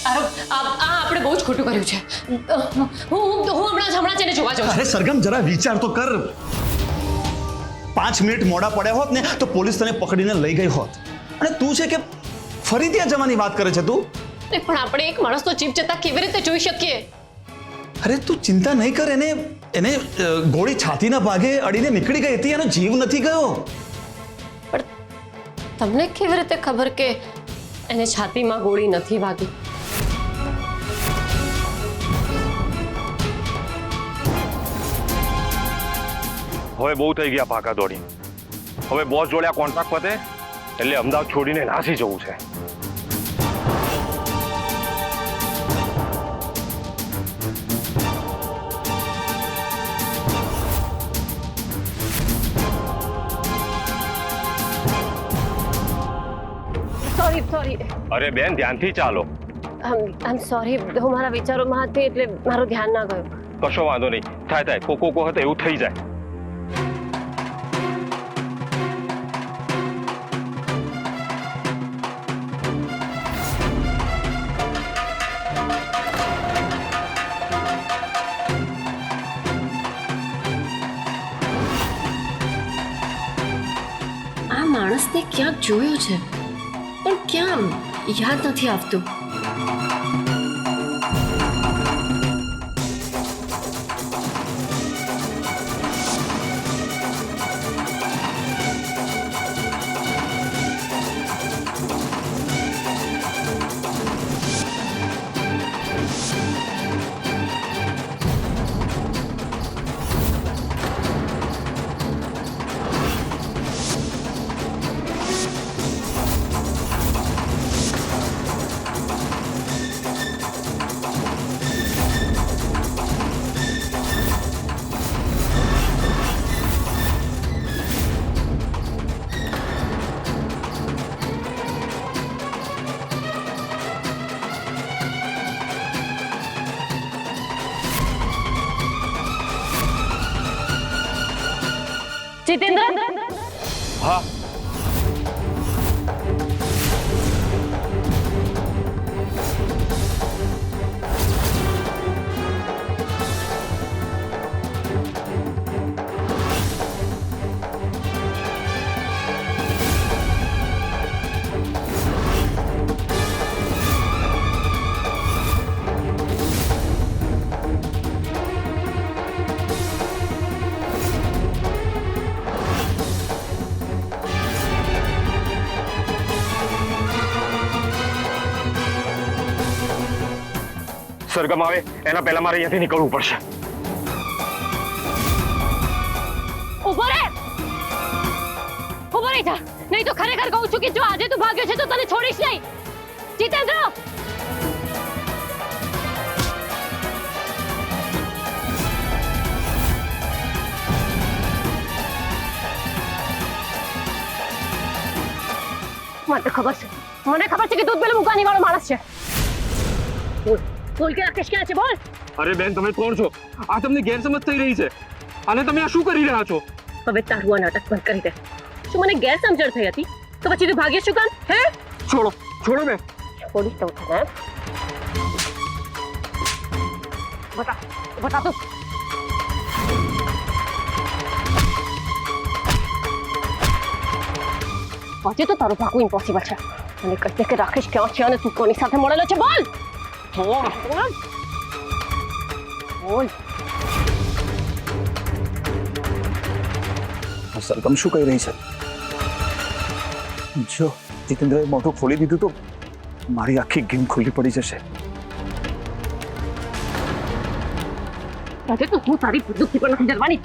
આપણે બહુ જ ખોટું કર્યું છે. હું હમણાં જ એને જોવા જાઉં છું. અરે સરગમ, જરા વિચાર તો કર. 5 મિનિટ મોડા પડ્યા હોત ને તો પોલીસ તને પકડીને લઈ ગઈ હોત. અને તું છે કે ફરી ત્યાં જવાની વાત કરે છે તું? પણ આપણે એક માણસનો જીવ જતા કેવી રીતે જોઈ શકીએ? અરે તું ચિંતા નહીં કર. એને ગોળી છાતીના ભાગે અડીને નીકળી ગઈ હતી, એનો જીવ નથી ગયો. પણ તમને કેવી રીતે ખબર કે એને છાતીમાં ગોળી નથી વાગી? હવે બહુ થઈ ગયા ભાગા દોડી. હવે બોસ જોડે આ કોન્ટ્રાક્ટ પતે એટલે અમદાવાદ છોડીને નાસી જવું છે. સોરી. અરે બેન, ધ્યાનથી ચાલો. આઈ સોરી, હું મારા વિચારોમાં હતી એટલે મારું ધ્યાન ના ગયું. કશો વાંધો નહીં, થાય કોકો હતો એવું થઈ જાય. આ માણસને ક્યાંક જોયો છે, પણ ક્યાં યાદ નથી આવતું. જીતેન્દ્ર, હા, સરગમ આવે એના પહેલા મારે અહીંયાથી નીકળવું પડશે. ઉભો રહી જા, નહીં તો ખરેખર કહું છું કે જો આજે તું ભાગ્યો છે તો તને છોડીશ નહીં. જીતેન્દ્ર, મને ખબર છે કે દૂધ પેલો મુકાની વાળો માણસ છે. બોલ કે રાકેશ ક્યાં છે? બોલ. અરે બેન, તમે કોણ છો? આ તમને ગેરસમજ થઈ રહી છે. અને તમે આ શું કરી રહ્યા છો? હવે તારું આ નાટક બંધ કરી દે. શું મને ગેરસમજણ થઈ હતી તો પછી તું ભાગ્ય શું કામ? હે, છોડો બેન. છોડીશ તો તને. બતા તું. આજે તો તારું ભાગવું ઇમ્પોસિબલ છે. મને કહી દે કે રાકેશ ક્યાં છે અને તું કોની સાથે મળેલો છે? બોલ. બોલ. સરગમ શું કહી રહી છે? જો જીતેન્દ્રએ મોઢું ખોલી દીધું તો મારી આખી ગેમ ખુલ્લી પડી જશે. આજે તો હું તારી બંદૂકથી પણ નથી ડરવાની.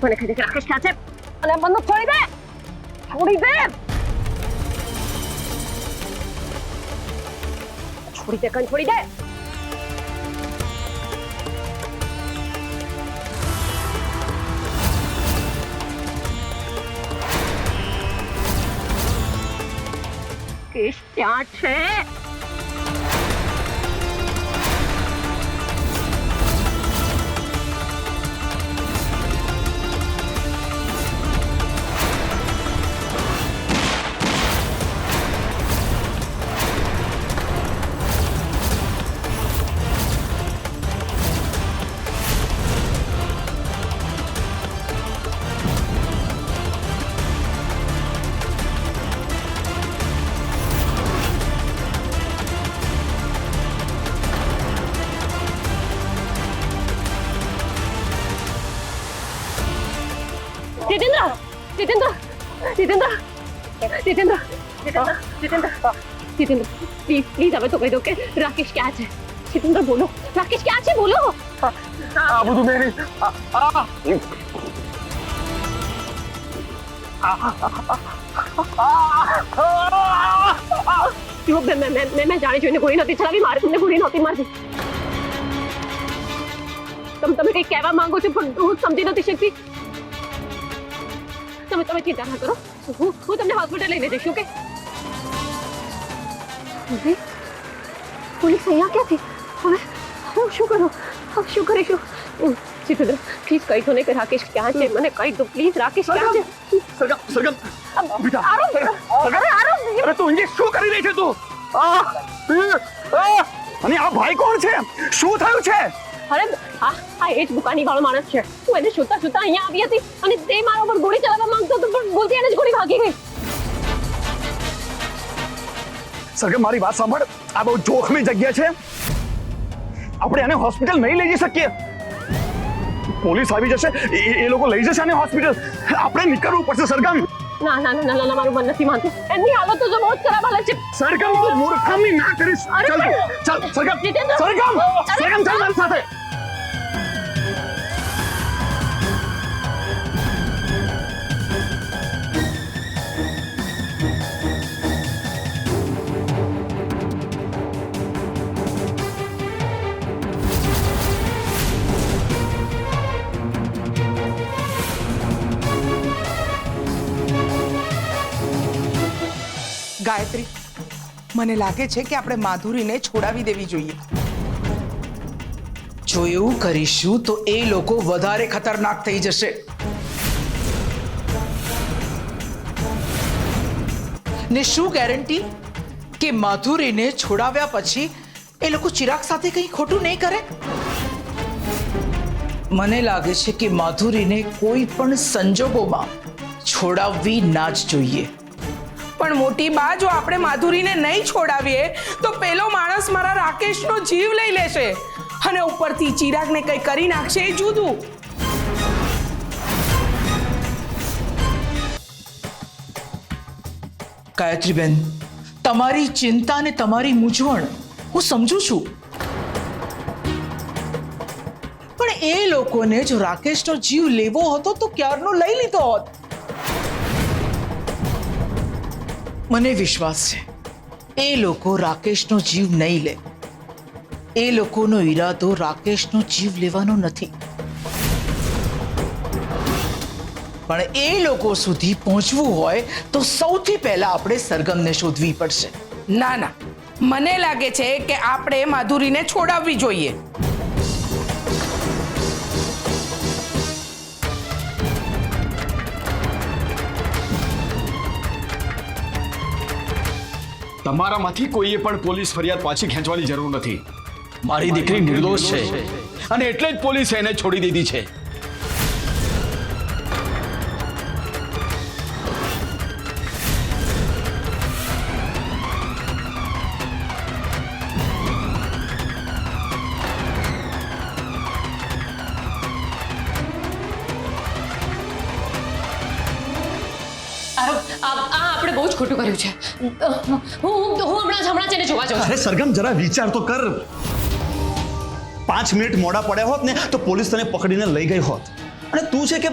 મને કહી દે કે રાકેશ ક્યાં છે અને બંદૂક છોડી દે. છોડી દે. છોડી દે, કન છોડી દે. કેશ ત્યાં છે. जितेंद्र जितेंद्र जितेंद्र जितेंद्र जितेंद्र जितेंद्र प्लीज प्लीज हमें तो कह दो कि राकेश क्या है जितेंद्र बोलो राकेश क्या है बोलो આ બધું મેં मैं जाने જોઈને ગોળી નથી ચલાવી મારે તમને ગોળી નહોતી મારતી તમે કંઈ કહેવા માંગો છો પણ હું સમજી નથી શકતી તમે ચિંતા ના કરો હું તમને હોસ્પિટલ લઈને જઈશ ઓકે પોલીસ અહીંયા ક્યાંથી હવે હું શું કરું હવે શું કરીશું જીતેન્દ્ર પ્લીઝ કહી દો ને કે રાકેશ ક્યાં છે મને કહી દો પ્લીઝ રાકેશ ક્યાં છે સરગમ સરગમ બેટા આરો અરે આરો અરે તું અહીંયા શું કરી રહી છે તું અને આ ભાઈ કોણ છે શું થયું છે અરે આ એ જ બુકાની વાળો માણસ છે હું એને શોધતા શોધતા અહીંયા આવી હતી અને તે મારા ઉપર ગોળી ચલાવવા માંગતો હતો પણ બોલતી એને જ ગોળી ભાગી ગઈ સરગમ મારી વાત સાંભળ આ બહુ જોખમી જગ્યા છે આપણે એને હોસ્પિટલ નહીં લઈ જઈ શકીએ પોલીસ આવી જશે એ લોકો લઈ જશે આને હોસ્પિટલ આપણે નીકળવું પડશે સરગમ ના ના ના ના મારું મન નથી માનતું એમની હાલત તો બહુ જ ખરાબ હાલત છે સરગમ તું મૂર્ખામી ના કરીશ અરે ચાલ ચાલ સરગમ જીતેન્દ્ર! સરગમ સરગમ ચાલ મારી સાથે ગાયત્રી મને લાગે છે કે આપણે માધુરીને છોડાવી દેવી જોઈએ જો એવું કરીશું તો એ લોકો વધારે ખતરનાક થઈ જશે ને શું ગેરંટી કે માધુરીને છોડાવ્યા પછી એ લોકો ચિરાગ સાથે કંઈ ખોટું નહીં કરે મને લાગે છે કે માધુરીને કોઈ પણ સંજોગોમાં છોડાવવી ના જ જોઈએ પણ મોટી બા જો આપણે માધુરીને નહીં છોડાવીએ તો પેલો માણસ મારા રાકેશનો જીવ લઈ લેશે અને ઉપરથી ચિરાગને કંઈ કરી નાખશે એ જુદું ગાયત્રીબેન તમારી ચિંતા ને તમારી મૂંઝવણ હું સમજુ છું પણ એ લોકોને જો રાકેશનો જીવ લેવો હતો તો ક્યારનો લઈ લીધો હોત મને વિશ્વાસ છે એ લોકો રાકેશનો જીવ નહીં લે એ લોકોનો ઈરાદો રાકેશનો જીવ લેવાનો નથી પણ એ લોકો સુધી પહોંચવું હોય તો સૌથી પહેલા આપણે સરગમને શોધવી પડશે ના ના મને લાગે છે કે આપણે માધુરીને છોડાવવી જોઈએ તમારામાંથી કોઈએ પણ પોલીસ ફરિયાદ પાછી ખેંચવાની જરૂર નથી મારી દીકરી નિર્દોષ છે અને એટલે જ પોલીસે એને છોડી દીધી છે આપણે બહુ જ ખોટું કર્યું છે હું હમણાં જ એને જોવા જાઉં અરે સરગમ જરા વિચાર તો કર 5 મિનિટ મોડા પડ્યા હોત ને તો પોલીસ તને પકડીને લઈ ગઈ હોત અને તું છે કે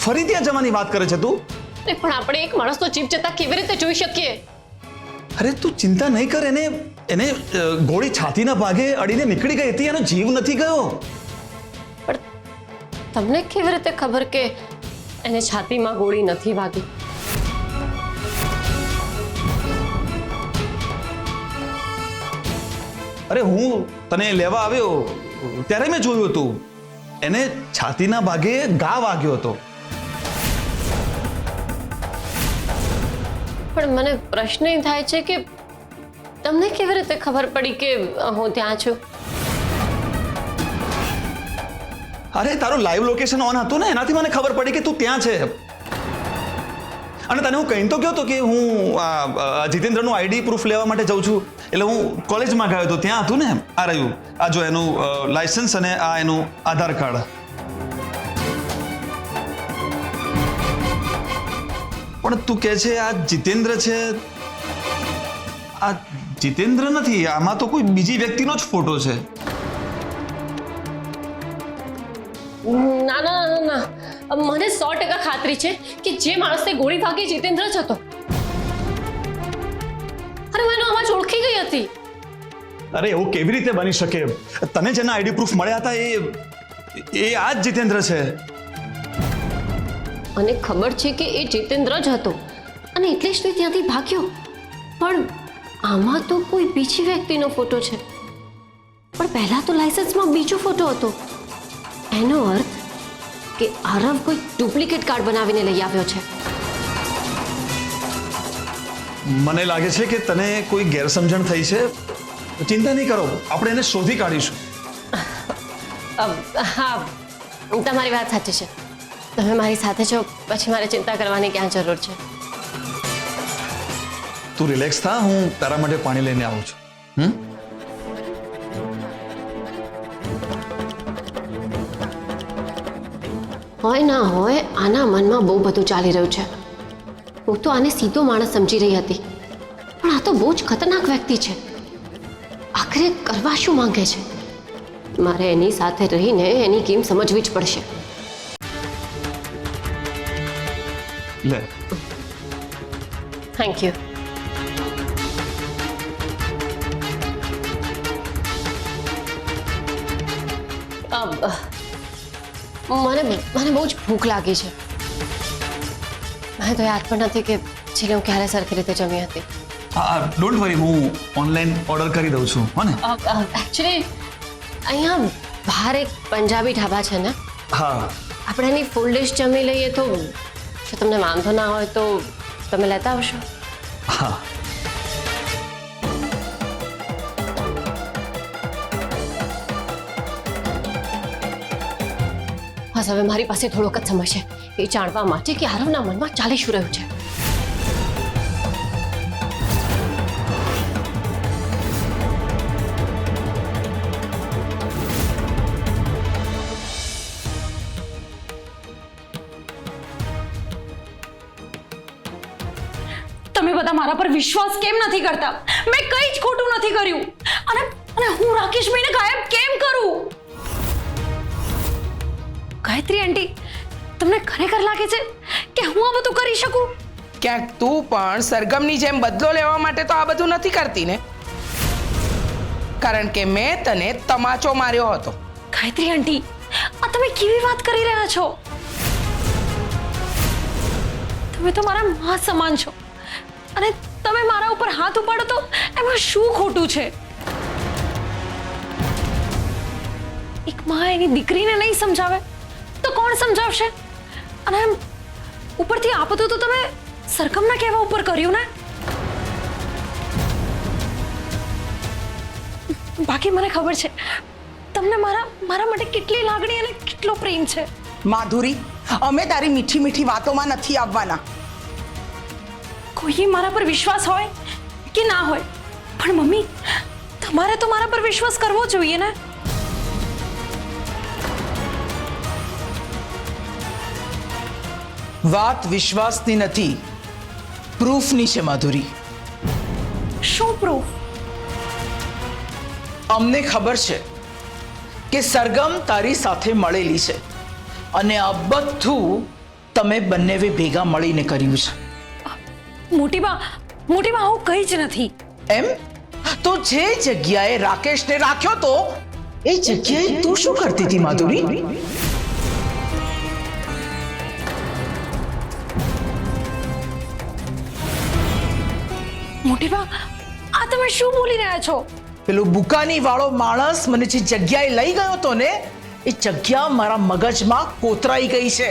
ફરી ત્યાં જવાની વાત કરે છે તું પણ આપણે એક માણસનો જીવ જતા કેવી રીતે જોઈ શકીએ અરે તું ચિંતા નહીં કર એને ગોળી છાતીના ભાગે અડીને નીકળી ગઈ હતી એનો જીવ નથી ગયો પણ તમને કેવી રીતે ખબર કે એને છાતીમાં ગોળી નથી વાગી અરે હું તને લેવા આવ્યો ત્યારે મેં જોયું હતું એને છાતીના ભાગે ઘા વાગ્યો હતો પણ મને પ્રશ્ન એ થાય છે કે તમને કેવી રીતે ખબર પડી કે હું ત્યાં છું અરે તારું લાઈવ લોકેશન ઓન હતું ને એનાથી મને ખબર પડી કે તું ત્યાં છે અને તને હું કહી તો ગયો હતો કે હું જીતેન્દ્રનું આઈડી પ્રૂફ લેવા માટે જાઉં છું એટલે હું કોલેજમાં ગયો હતો ત્યાં હતું ને આ રહ્યું આ જો એનું લાયસન્સ અને આ એનું આધાર કાર્ડ પણ તું કહે છે આ જીતેન્દ્ર છે, આ જીતેન્દ્ર નથી, આમાં તો કોઈ બીજી વ્યક્તિનો જ ફોટો છે. ના ના ના ના, મને 100% ખાતરી છે કે જે માણસને ગોળી વાગી જીતેન્દ્ર જ હતો. અરે મને આમાં જ ઓળખી ગઈ હતી. અરે એવું કેવી રીતે બની શકે? તને જેના આઈડી પ્રૂફ મળ્યા હતા એ આ જ જીતેન્દ્ર છે. મને ખબર છે કે એ જીતેન્દ્ર જ હતો અને એટલે જ તે ત્યાંથી ભાગ્યો. પણ આમાં તો કોઈ બીજી વ્યક્તિનો ફોટો છે. પણ પહેલા તો લાયસન્સમાં બીજો ફોટો હતો. એનો અર્થ કે આરવ કોઈ ડુપ્લિકેટ કાર્ડ બનાવીને લઈ આવ્યો છે. મને લાગે છે કે તને કોઈ ગેરસમજણ થઈ છે. ચિંતા નહીં કરો, આપણે એને શોધી કાઢીશું. હા, તમારી વાત સાચી છે. તમે મારી સાથે છો, પછી મારે ચિંતા કરવાની ક્યાં જરૂર છે? તું રિલેક્સ થા, હું તારા માટે પાણી લઈને આવું છું. હોય ના હોય, આના મનમાં બહુ બધું ચાલી રહ્યું છે. હું તો આને સીધો માણસ સમજી રહી હતી, પણ આ તો બહુ જ ખતરનાક વ્યક્તિ છે. આખરે કરવા શું માંગે છે? મારે એની સાથે રહીને એની ગેમ સમજવી જ પડશે. લે, થેન્ક યુ. મને બહુ જ ભૂખ લાગી છે. મને તો યાદ પણ નથી કે છેલ્લે હું ક્યારે સરખી રીતે જમી હતી. હા, ડોન્ટ વરી, હું ઓનલાઈન ઓર્ડર કરી દઉં છું. હો ને? એકચ્યુઅલી અહીંયા બહાર એક પંજાબી ઢાબા છે ને, હા. આપણે એની ફૂલ ડિશ જમી લઈએ તો જો તમને વાંધો ના હોય તો તમે લેતા આવશો? હા. બસ હવે મારી પાસે થોડોક જ સમય છે એ જાણવા માટે કે આરવના મનમાં ચાલી શું રહ્યું છે. તમે બધા મારા પર વિશ્વાસ કેમ નથી કરતા? મેં કંઈ જ ખોટું નથી કર્યું અને હું રાકેશભાઈને ગાયબ કેમ કરું? ગાયત્રી આંટી, તમને ખરેખર લાગે છે કે હું આ બધું કરી શકું? ક્યાંક તું પણ સરગમની જેમ બદલો લેવા માટે તો આ બધું નથી કરતી ને? કારણ કે મેં તને તમાચો માર્યો હતો. ગાયત્રી આંટી, આ તમે કેવી વાત કરી રહ્યા છો? તમે તો મારા માં સમાન છો અને તમે મારા ઉપર હાથ ઉપાડો તો એમાં શું ખોટું છે? એક માં એની દીકરીને નહીં સમજાવે તો કોણ સમજાવશે? અને ઉપરથી આ બધું તો તમે સરગમના કહેવા ઉપર કર્યું ને? બાકી મને ખબર છે તમને મારા માટે કેટલી લાગણી અને કેટલો પ્રેમ છે. માધુરી, અમે તારી મીઠી મીઠી વાતોમાં નથી આવવાના. કોઈ મારા પર વિશ્વાસ હોય કે ના હોય, પણ મમ્મી તમારે તો મારા પર વિશ્વાસ કરવો જોઈએ ને. વાત વિશ્વાસની નથી, પ્રૂફની છે માધુરી. શું પ્રૂફ? અમને ખબર છે કે સરગમ તારી સાથે મળેલી છે અને આ બધું તમે બંનેવે ભેગા મળીને કર્યું છે. મોટી બા આવું કંઈ જ નથી. એમ તો જે જગ્યાએ રાકેશને રાખ્યો તો એ જગ્યાએ તું શું કરતી હતી માધુરી? મોટી બા, આ તમે શું બોલી રહ્યા છો? પેલો બુકાની વાળો માણસ મને જે જગ્યાએ લઈ ગયો હતો ને, એ જગ્યા મારા મગજમાં કોતરાઈ ગઈ છે.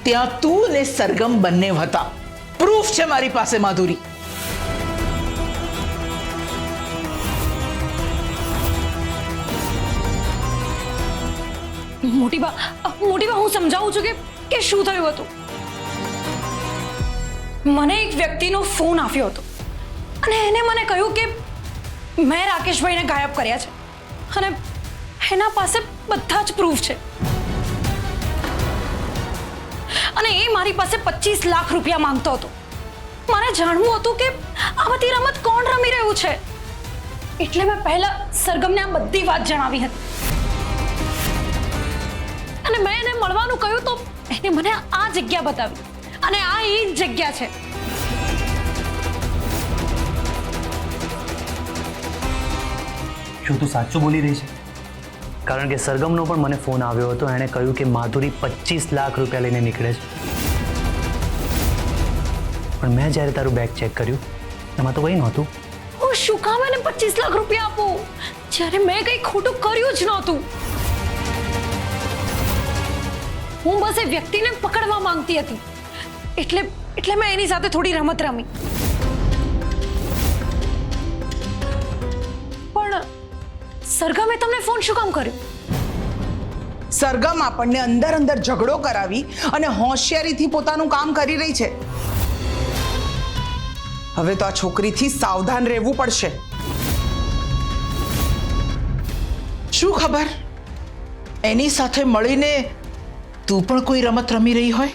ત્યાં તું ને સરગમ બંને હતા. પ્રૂફ છે મારી પાસે માધુરી. મોટી બા હું સમજાવું છું કે શું થયું હતું. મને એક વ્યક્તિનો ફોન આવ્યો હતો અને એને મને કહ્યું કે મેં રાકેશભાઈને ગાયબ કર્યા છે અને એના પાસે બધા જ પ્રૂફ છે. અને એ મારી પાસે 25 લાખ રૂપિયા માંગતો હતો. મારે જાણવું હતું કે આ બધી રમત કોણ રમી રહ્યું છે, એટલે મેં પહેલા સરગમને આ બધી વાત જણાવી હતી અને મેં એને મળવાનું કહ્યું તો એને મને આ જગ્યા બતાવી અને આ એ જ જગ્યા છે. શું તું સાચું બોલી રહી છે? કારણ કે સરગમનો પણ મને ફોન આવ્યો હતો. એણે કહ્યું કે માધુરી 25 લાખ રૂપિયા લઈને નીકળે છે. પણ મેં જ્યારે તારું બેગ ચેક કર્યું એમાં તો કંઈ નહોતું. હું શું કામ એને 25 લાખ રૂપિયા આપું જ્યારે મેં કંઈ ખોટું કર્યું જ નહોતું. હું બસ એ વ્યક્તિને પકડવા માંગતી હતી, એટલે મેં એની સાથે થોડી રમત રમી. પણ સરગમે તમને ફોન શું કામ કર્યો? સરગમ આપણને અંદર અંદર ઝઘડો કરાવી અને હોશિયારીથી પોતાનું કામ કરી રહી છે. હવે તો આ છોકરીથી સાવધાન રહેવું પડશે. શું ખબર એની સાથે મળીને તું પણ કોઈ રમત રમી રહી હોય.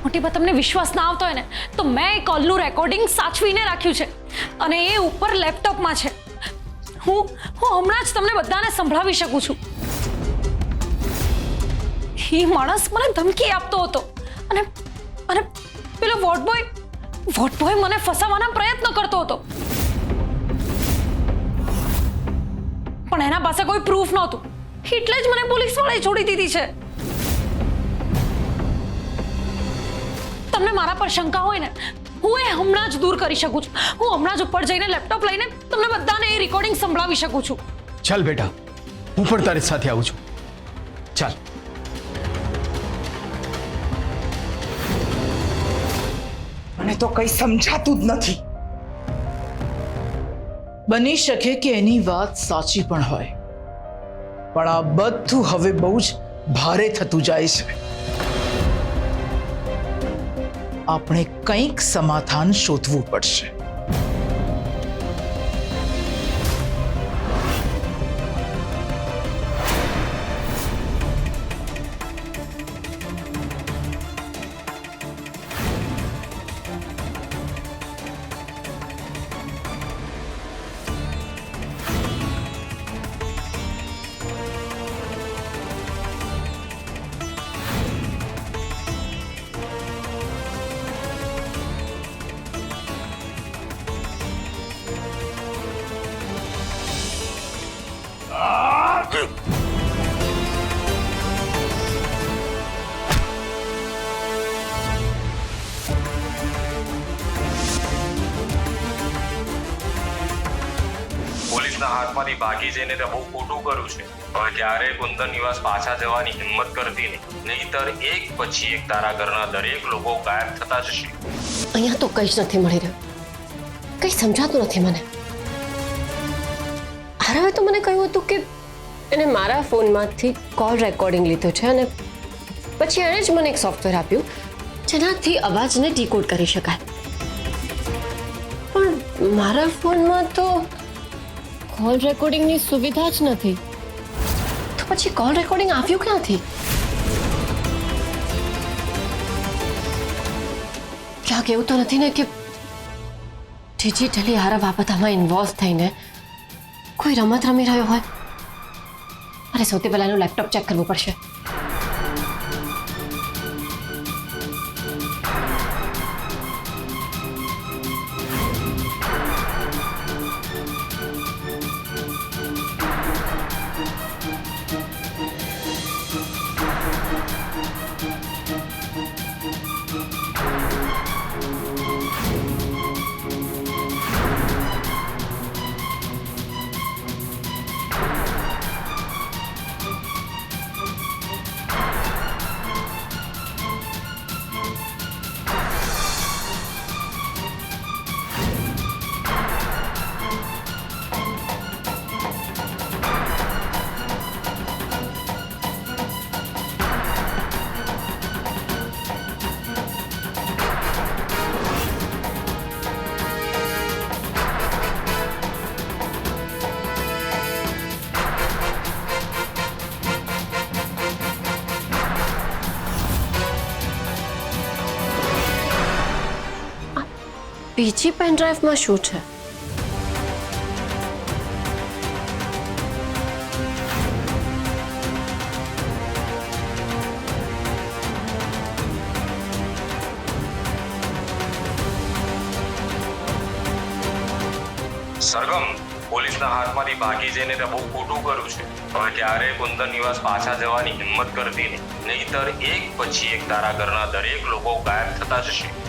મોટી બા, તમને વિશ્વાસ ના આવતો હોય ને તો મેં એ કોલનું રેકોર્ડિંગ સાચવીને રાખ્યું છે અને એ ઉપર લેપટોપમાં છે. હું હમણાં જ તમને બધાને સંભળાવી શકું છું. એ માણસ મને ધમકી આપતો હતો અને પેલો વોર્ડ બોય મને ફસાવવાના પ્રયત્ન કરતો હતો, પણ એના પાસે કોઈ પ્રૂફ નહોતું, એટલે જ મને પોલીસ વાળાએ છોડી દીધી છે. તમને મારા પર શંકા હોય ને, હું એ હમણાં જ દૂર કરી શકું છું. હું હમણાં જ ઉપર જઈને લેપટોપ લઈને તમને બધાને એ રેકોર્ડિંગ સંભળાવી શકું છું. ચાલ બેટા, હું પણ તારી સાથે આવું છું. ચાલ. મને તો કંઈ સમજાતું જ નથી. બની શકે કે એની વાત સાચી પણ હોય, પણ આ બધું હવે બહુ જ ભારે થતું જાય છે. આપણે કંઈક સમાધાન શોધવું પડશે. પોલીસના હાથમાંથી ભાગી જઈને તે બહુ ખોટું કર્યું છે. હવે ક્યારેય કુંદન નિવાસ પાછા જવાની હિંમત કરતી નહીં, નહીતર એક પછી એક તારા ઘરના દરેક લોકો ગાયબ થતા જશે. અહીંયા તો કંઈ જ નથી મળી રહ્યું, કંઈ સમજાતું નથી મને. આરવે તો મને કહ્યું હતું કે એને મારા ફોનમાંથી કોલ રેકોર્ડિંગ લીધો છે અને પછી એણે જ મને એક સોફ્ટવેર આપ્યું જેનાથી અવાજને ડીકોડ કરી શકાય. પણ મારા ફોનમાં તો કોલ રેકોર્ડિંગની સુવિધા જ નથી, તો પછી કોલ રેકોર્ડિંગ આવ્યું ક્યાંથી? ક્યાંક એવું તો નથી ને કે ડિજિટલી આરવ આ બધામાં ઇન્વોલ્વ થઈને કોઈ રમત રમી રહ્યો હોય? મારે સૌથી પહેલા એનું લેપટોપ ચેક કરવું પડશે. બીજી પેન ડ્રાઈવમાં શું છે? સરગમ પોલીસના હાથમાંથી ભાગી જઈને તે બહુ ખોટું કર્યું છે. હવે ક્યારેય કુંદન નિવાસ પાછા જવાની હિંમત કરતી નહીં, નહીતર એક પછી એક તારા ઘરના દરેક લોકો ગાયબ થતા જશે.